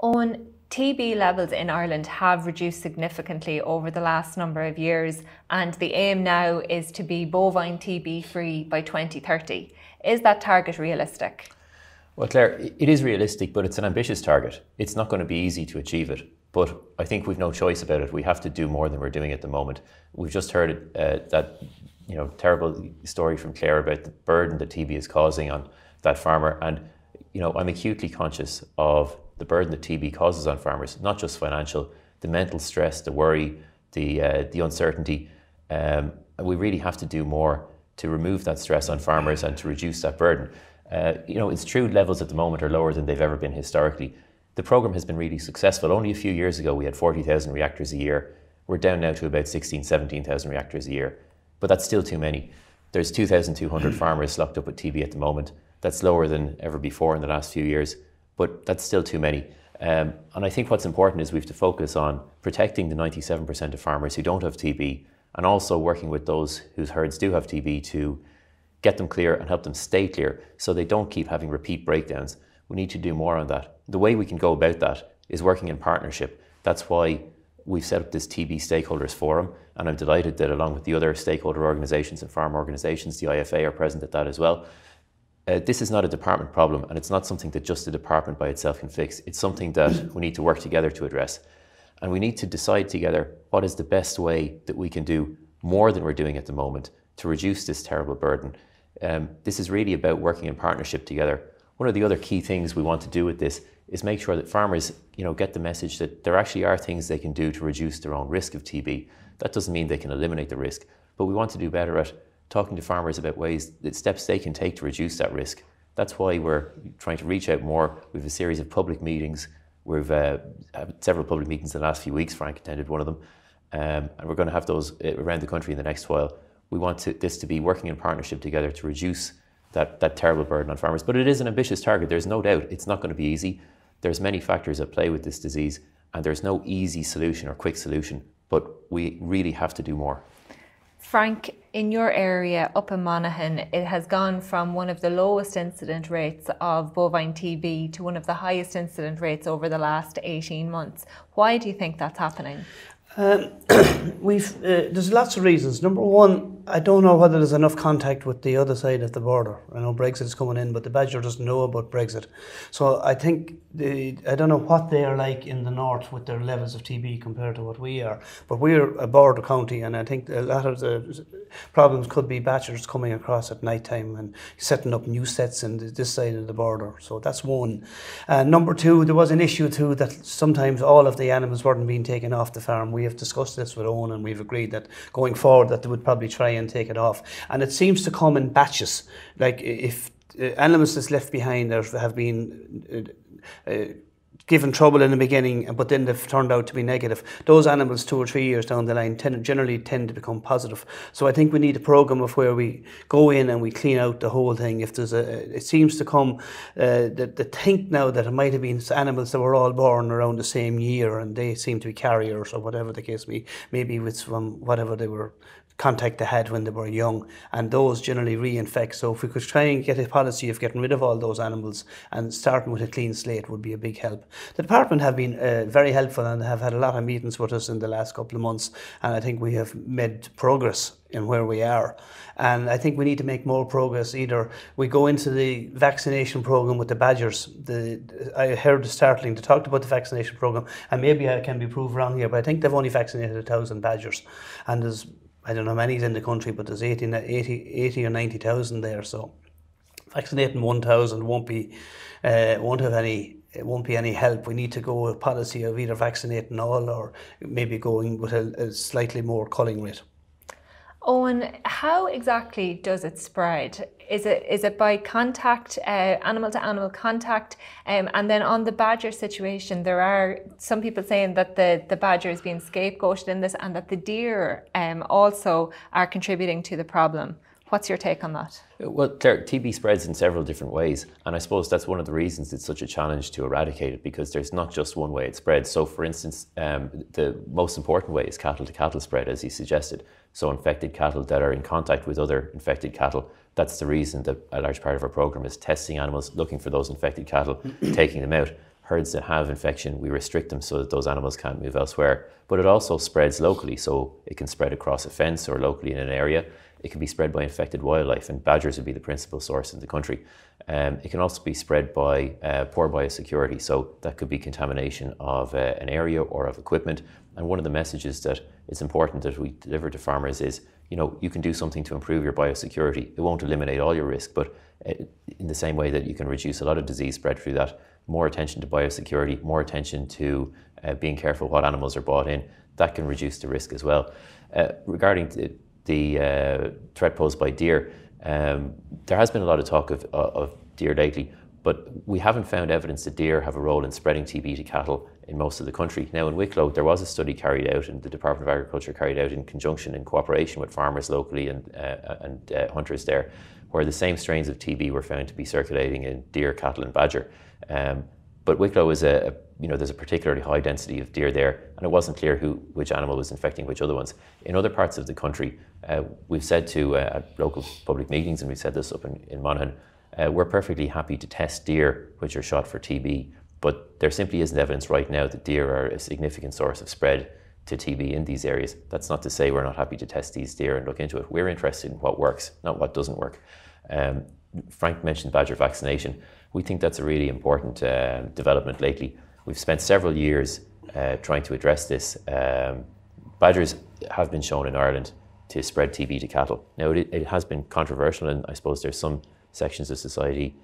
On TB levels in Ireland have reduced significantly over the last number of years, and the aim now is to be bovine TB free by 2030. Is that target realistic? Well, Claire, it is realistic, but it's an ambitious target. It's not going to be easy to achieve it, but I think we've no choice about it. We have to do more than we're doing at the moment. We've just heard that terrible story from Claire about the burden that TB is causing on that farmer, and I'm acutely conscious of the burden that TB causes on farmers, not just financial, the mental stress, the worry, the uncertainty. And we really have to do more to remove that stress on farmers and to reduce that burden. It's true levels at the moment are lower than they've ever been historically. The programme has been really successful. Only a few years ago we had 40,000 reactors a year. We're down now to about 16,000, 17,000 reactors a year. But that's still too many. There's 2,200 farmers locked up with TB at the moment. That's lower than ever before in the last few years, but that's still too many. And I think what's important is we have to focus on protecting the 97% of farmers who don't have TB, and also working with those whose herds do have TB to get them clear and help them stay clear so they don't keep having repeat breakdowns. We need to do more on that. The way we can go about that is working in partnership. That's why we've set up this TB Stakeholders Forum, and I'm delighted that along with the other stakeholder organisations and farm organisations, the IFA are present at that as well. This is not a department problem, and it's not something that just the department by itself can fix. It's something that we need to work together to address. And we need to decide together what is the best way that we can do more than we're doing at the moment to reduce this terrible burden. This is really about working in partnership together. One of the other key things we want to do with this is make sure that farmers get the message that there actually are things they can do to reduce their own risk of TB. That doesn't mean they can eliminate the risk, but we want to do better at talking to farmers about steps they can take to reduce that risk. That's why we're trying to reach out more. We have a series of public meetings. We've had several public meetings in the last few weeks. Frank attended one of them. And we're going to have those around the country in the next while. We want this to be working in partnership together to reduce that terrible burden on farmers. But it is an ambitious target. There's no doubt it's not going to be easy. There's many factors at play with this disease, and there's no easy solution or quick solution, but we really have to do more. Frank, in your area up in Monaghan, it has gone from one of the lowest incident rates of bovine TB to one of the highest incident rates over the last 18 months. Why do you think that's happening? There's lots of reasons. Number one, I don't know whether there's enough contact with the other side of the border. I know Brexit is coming in, but the Badger doesn't know about Brexit. So I think, I don't know what they are like in the north with their levels of TB compared to what we are. But we're a border county, and I think a lot of the problems could be badgers coming across at night time and setting up new sets in this side of the border. So that's one. Number two, there was an issue too that sometimes all of the animals weren't being taken off the farm. We have discussed this with Owen, and we've agreed that going forward that they would probably try and take it off. And it seems to come in batches. Like if animals that's left behind have been given trouble in the beginning, but then they've turned out to be negative, those animals 2 or 3 years down the line generally tend to become positive. So I think we need a programme of where we go in and we clean out the whole thing. If there's it seems to come, the think now that it might have been animals that were all born around the same year and they seem to be carriers or whatever the case may be, maybe it's from whatever they were contact they had when they were young, and those generally reinfect. So if we could try and get a policy of getting rid of all those animals and starting with a clean slate would be a big help. The department have been very helpful and have had a lot of meetings with us in the last couple of months, and I think we have made progress in where we are. And I think we need to make more progress. Either we go into the vaccination programme with the badgers. I heard the startling, they talked about the vaccination programme, and maybe I can be proved wrong here, but I think they've only vaccinated 1,000 badgers, and there's, I don't know how many's in the country, but there's 80 or 90,000 there. So vaccinating 1,000 won't be any help. We need to go with a policy of either vaccinating all or maybe going with a slightly more culling rate. Owen, how exactly does it spread? Is it by contact, animal to animal contact? And then on the badger situation, there are some people saying that the badger is being scapegoated in this and that the deer also are contributing to the problem. What's your take on that? Well, Claire, TB spreads in several different ways, and I suppose that's one of the reasons it's such a challenge to eradicate it, because there's not just one way it spreads. So for instance, the most important way is cattle to cattle spread, as you suggested. So infected cattle that are in contact with other infected cattle. That's the reason that a large part of our programme is testing animals, looking for those infected cattle, taking them out. herds that have infection, we restrict them so that those animals can't move elsewhere. But it also spreads locally, so it can spread across a fence or locally in an area. It can be spread by infected wildlife, and badgers would be the principal source in the country. It can also be spread by poor biosecurity, so that could be contamination of an area or of equipment. And one of the messages that it's important that we deliver to farmers is, you can do something to improve your biosecurity. It won't eliminate all your risk, but in the same way that you can reduce a lot of disease spread through that, more attention to biosecurity, more attention to being careful what animals are bought in, that can reduce the risk as well. Regarding the threat posed by deer, there has been a lot of talk of deer lately, but we haven't found evidence that deer have a role in spreading TB to cattle in most of the country. Now in Wicklow, there was a study carried out, and the Department of Agriculture carried out in conjunction, in cooperation with farmers locally and hunters there, where the same strains of TB were found to be circulating in deer, cattle and badger. But Wicklow is there's a particularly high density of deer there, and it wasn't clear which animal was infecting which other ones. In other parts of the country, we've said at local public meetings, and we've said this up in Monaghan, we're perfectly happy to test deer which are shot for TB, but there simply isn't evidence right now that deer are a significant source of spread to TB in these areas. That's not to say we're not happy to test these deer and look into it. We're interested in what works, not what doesn't work. Frank mentioned badger vaccination. We think that's a really important development lately. We've spent several years trying to address this. Badgers have been shown in Ireland to spread TB to cattle. Now, it has been controversial, and I suppose there's some sections of society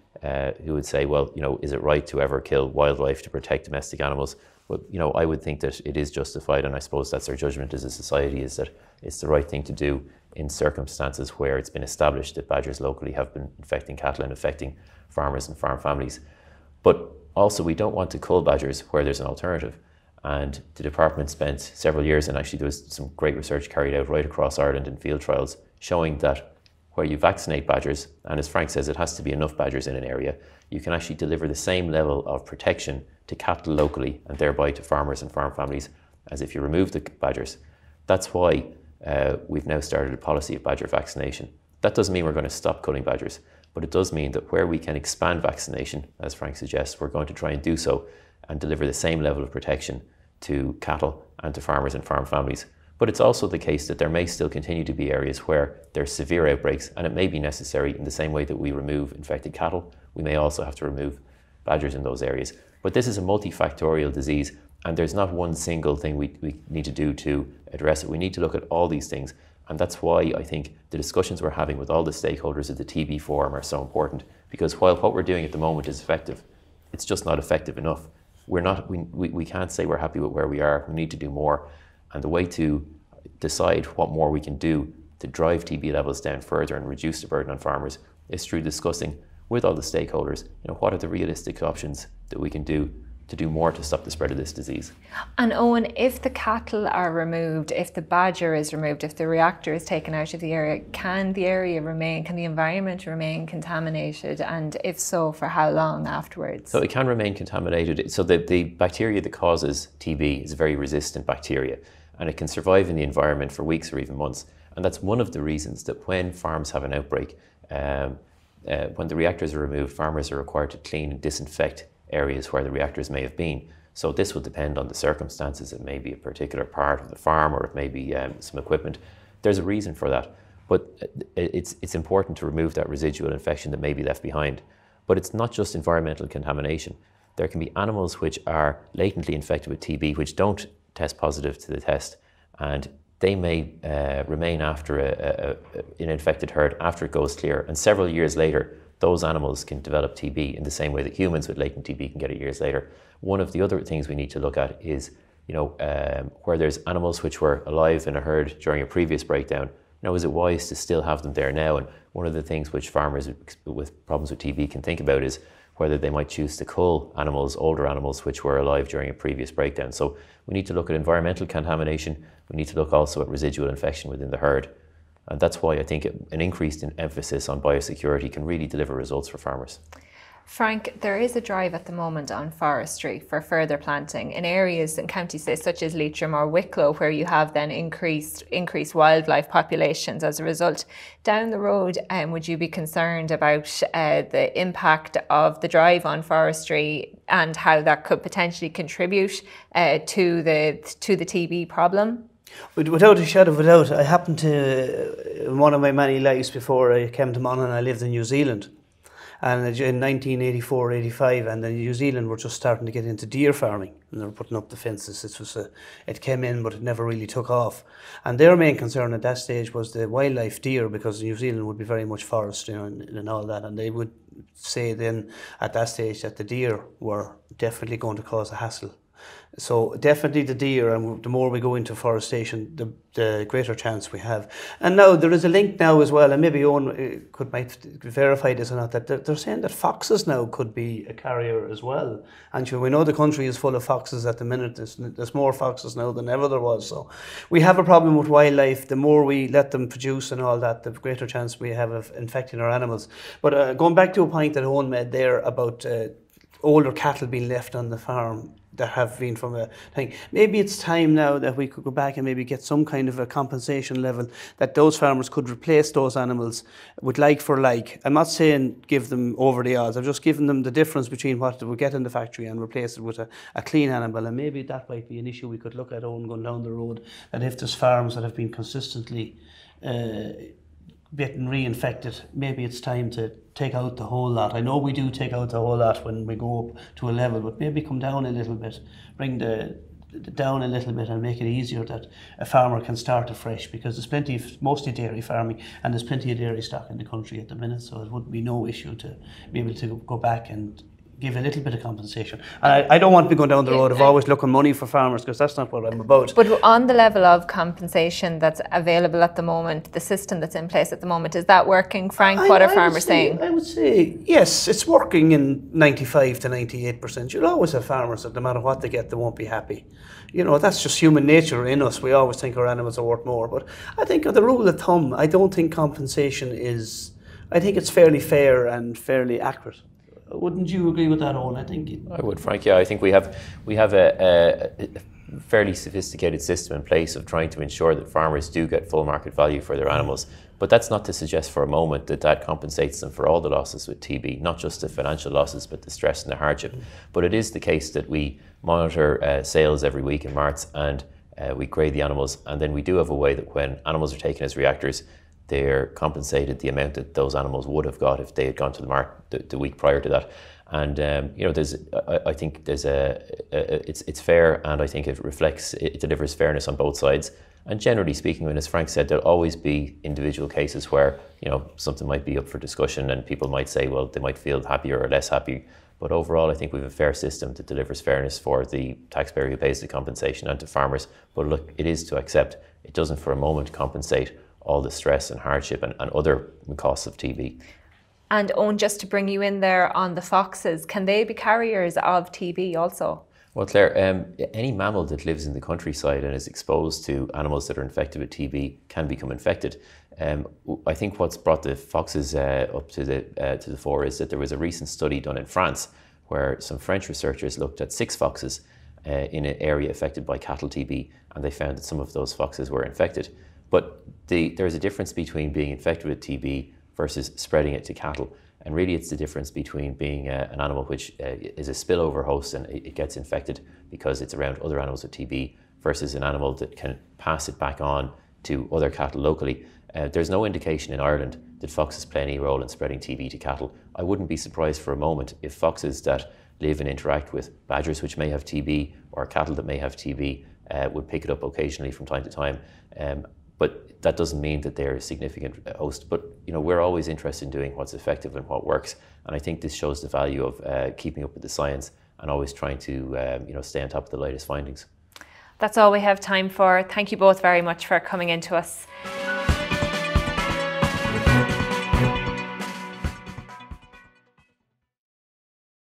who would say, well, is it right to ever kill wildlife to protect domestic animals? But, I would think that it is justified, and I suppose that's our judgment as a society, is that it's the right thing to do in circumstances where it's been established that badgers locally have been infecting cattle and affecting farmers and farm families. But also, we don't want to cull badgers where there's an alternative. And the department spent several years, and actually there was some great research carried out right across Ireland in field trials, showing that where you vaccinate badgers, and as Frank says, it has to be enough badgers in an area, you can actually deliver the same level of protection to cattle locally and thereby to farmers and farm families as if you remove the badgers. That's why we've now started a policy of badger vaccination. That doesn't mean we're going to stop culling badgers, but it does mean that where we can expand vaccination, as Frank suggests, we're going to try and do so and deliver the same level of protection to cattle and to farmers and farm families. But it's also the case that there may still continue to be areas where there's severe outbreaks, and it may be necessary, in the same way that we remove infected cattle, we may also have to remove badgers in those areas. But this is a multifactorial disease, and there's not one single thing we need to do to address it. We need to look at all these things, and that's why I think the discussions we're having with all the stakeholders at the TB Forum are so important, because while what we're doing at the moment is effective, it's just not effective enough. We can't say we're happy with where we are. We need to do more. And the way to decide what more we can do to drive TB levels down further and reduce the burden on farmers is through discussing with all the stakeholders, what are the realistic options that we can do to do more to stop the spread of this disease. And Owen, if the cattle are removed, if the badger is removed, if the reactor is taken out of the area, can the environment remain contaminated? And if so, for how long afterwards? So it can remain contaminated. So the bacteria that causes TB is a very resistant bacteria, and it can survive in the environment for weeks or even months. And that's one of the reasons that when farms have an outbreak, when the reactors are removed, farmers are required to clean and disinfect areas where the reactors may have been. So this will depend on the circumstances. It may be a particular part of the farm, or it may be some equipment. There's a reason for that. But it's important to remove that residual infection that may be left behind. But it's not just environmental contamination. There can be animals which are latently infected with TB which don't test positive to the test, and they may remain after an infected herd after it goes clear, and several years later those animals can develop TB in the same way that humans with latent TB can get it years later. One of the other things we need to look at is, where there's animals which were alive in a herd during a previous breakdown, is it wise to still have them there now? And one of the things which farmers with problems with TB can think about is whether they might choose to cull animals, older animals, which were alive during a previous breakdown. So we need to look at environmental contamination. We need to look also at residual infection within the herd. And that's why I think an increased emphasis on biosecurity can really deliver results for farmers. Frank, there is a drive at the moment on forestry for further planting in areas in counties say, such as Leitrim or Wicklow, where you have then increased wildlife populations as a result. Down the road, would you be concerned about the impact of the drive on forestry and how that could potentially contribute to the TB problem? Without a shadow of a doubt, I happened to, in one of my many lives before I came to Monaghan, I lived in New Zealand. And in 1984, 85, and then New Zealand were just starting to get into deer farming, and they were putting up the fences. It came in, but it never really took off. And their main concern at that stage was the wildlife deer, because New Zealand would be very much forest, and all that. And they would say then at that stage that the deer were definitely going to cause a hassle. So definitely the deer, and the more we go into forestation, the greater chance we have. And now there is a link now as well, and maybe Owen might verify this or not, that they're saying that foxes now could be a carrier as well. And we know the country is full of foxes at the minute. There's more foxes now than ever there was. So we have a problem with wildlife. The more we let them produce and all that, the greater chance we have of infecting our animals. But going back to a point that Owen made there about older cattle being left on the farm, that have been from a thing. Maybe it's time now that we could go back and maybe get some kind of a compensation level that those farmers could replace those animals with like for like. I'm not saying give them over the odds. I'm just giving them the difference between what they would get in the factory and replace it with a clean animal. And maybe that might be an issue we could look at on going down the road. That if there's farms that have been consistently bitten, reinfected, maybe it's time to take out the whole lot. I know we do take out the whole lot when we go up to a level, but maybe come down a little bit, bring the down a little bit and make it easier that a farmer can start afresh, because there's plenty of, mostly dairy farming, and there's plenty of dairy stock in the country at the minute, so it would be no issue to be able to go back and give a little bit of compensation. And I don't want to be going down the road of always looking money for farmers, because that's not what I'm about. But on the level of compensation that's available at the moment, the system that's in place at the moment, is that working, Frank? What are farmers saying? I would say, yes, it's working in 95 to 98%. You'll always have farmers that no matter what they get, they won't be happy. That's just human nature in us. We always think our animals are worth more. But I think the rule of thumb, I don't think compensation is, I think it's fairly fair and fairly accurate. Wouldn't you agree with that, Owen? I would, Frank. Yeah, I think we have a fairly sophisticated system in place of trying to ensure that farmers do get full market value for their animals. But that's not to suggest for a moment that compensates them for all the losses with TB, not just the financial losses, but the stress and the hardship. But it is the case that we monitor sales every week in March, and we grade the animals, and then we do have a way that when animals are taken as reactors, they're compensated the amount that those animals would have got if they had gone to the market the week prior to that. And I think it's fair, and I think it delivers fairness on both sides. And generally speaking, as Frank said, there'll always be individual cases where something might be up for discussion, and people might say, well, they might feel happier or less happy. But overall, I think we have a fair system that delivers fairness for the taxpayer who pays the compensation and to farmers. But look, it is to accept it doesn't for a moment compensate all the stress and hardship and other costs of TB. And Owen, just to bring you in there on the foxes, can they be carriers of TB also? Well, Claire, any mammal that lives in the countryside and is exposed to animals that are infected with TB can become infected. I think what's brought the foxes up to the fore is that there was a recent study done in France where some French researchers looked at 6 foxes in an area affected by cattle TB, and they found that some of those foxes were infected. But there is a difference between being infected with TB versus spreading it to cattle. And really it's the difference between being an animal which is a spillover host and it gets infected because it's around other animals with TB versus an animal that can pass it back on to other cattle locally. There's no indication in Ireland that foxes play any role in spreading TB to cattle. I wouldn't be surprised for a moment if foxes that live and interact with badgers which may have TB or cattle that may have TB would pick it up occasionally from time to time. But that doesn't mean that they're a significant host. But we're always interested in doing what's effective and what works. And I think this shows the value of keeping up with the science and always trying to stay on top of the latest findings. That's all we have time for. Thank you both very much for coming in to us.